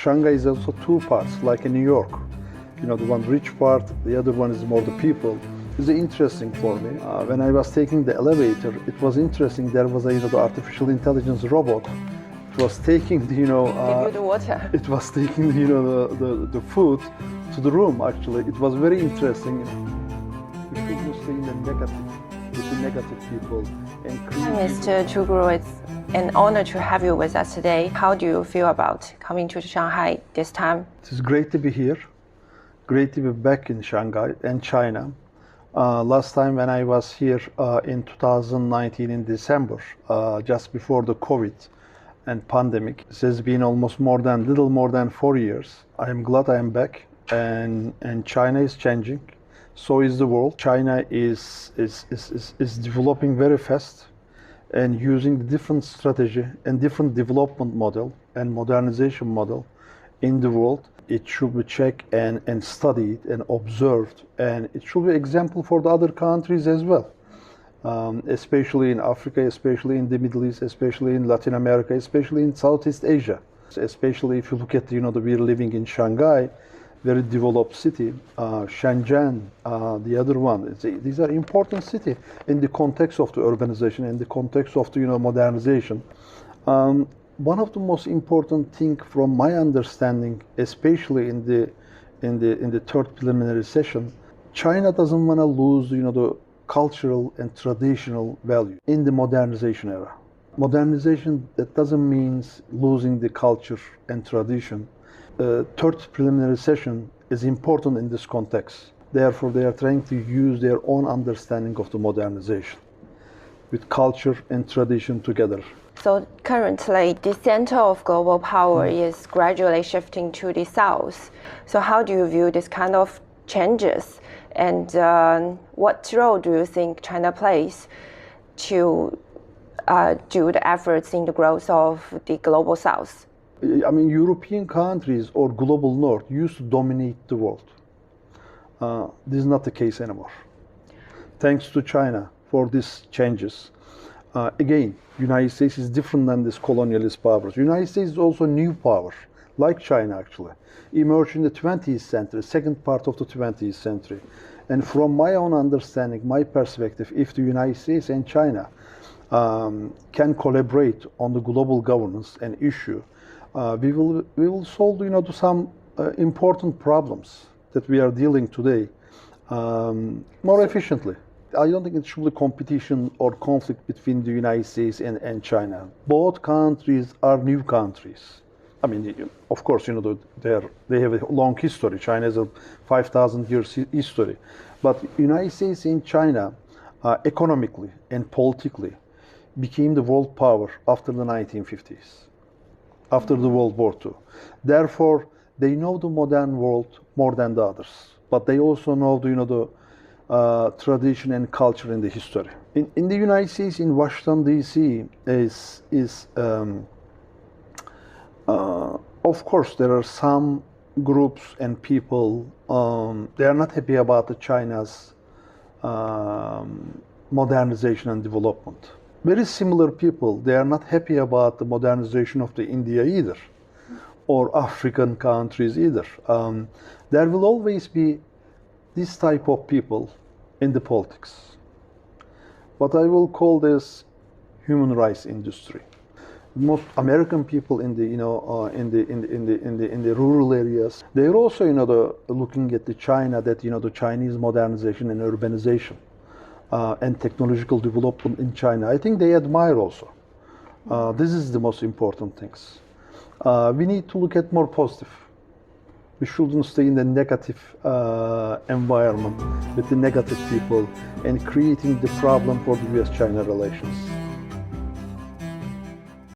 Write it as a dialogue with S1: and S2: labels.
S1: Shanghai is also two parts, like in New York. You know, the one rich part, the other one is more the people. It's interesting for me. When I was taking the elevator, it was interesting. There was a, the artificial intelligence robot. It was taking,
S2: Give you the water.
S1: It was taking, the food to the room. Actually, it was very interesting. We should stay in the negative, with the negative people. And
S2: Mr. Tugrul, it's an honor to have you with us today. How do you feel about coming to Shanghai this time?
S1: It is great to be here. Great to be back in Shanghai and China. Last time when I was here in 2019 in December, just before the COVID and pandemic, it has been almost little more than 4 years. I am glad I am back, and China is changing. So is the world. China is developing very fast and using the different strategy and different development model and modernization model in the world. It should be checked and studied and observed, and it should be example for the other countries as well, especially in Africa, especially in the Middle East, especially in Latin America, especially in Southeast Asia. Especially if you look at, we're living in Shanghai, very developed city, Shenzhen, the other one. These are important cities in the context of the urbanization, in the context of the modernization. One of the most important thing from my understanding, especially in the third preliminary session, China doesn't want to lose the cultural and traditional value in the modernization era. Modernization, that doesn't mean losing the culture and tradition. Third preliminary session is important in this context. Therefore, they are trying to use their own understanding of the modernization with culture and tradition together.
S2: So currently, the center of global power is gradually shifting to the south. So how do you view this kind of changes? And what role do you think China plays to do the efforts in the growth of the global south?
S1: I mean, European countries or global north used to dominate the world. This is not the case anymore. Thanks to China for these changes. Again, United States is different than this colonialist powers. United States is also a new power, like China actually, emerged in the 20th century, second part of the 20th century. And from my own understanding, my perspective, if the United States and China can collaborate on the global governance and issue, we will solve some important problems that we are dealing today more efficiently. I don't think it should be competition or conflict between the United States and China. Both countries are new countries. I mean, of course, they have a long history. China has a 5,000 years history. But United States and China, economically and politically, became the world power after the 1950s, after the World War II. Therefore, they know the modern world more than the others. But they also know the tradition and culture in the history. In the United States, in Washington D.C., of course there are some groups and people they are not happy about the China's modernization and development. Very similar people, they are not happy about the modernization of the India either, or African countries either. There will always be this type of people in the politics. What I will call this human rights industry. Most American people in the in the rural areas, they're also looking at the China, that the Chinese modernization and urbanization and technological development in China. I think they admire also. This is the most important things. We need to look at more positive. We shouldn't stay in the negative environment with the negative people and creating the problem for the US-China relations.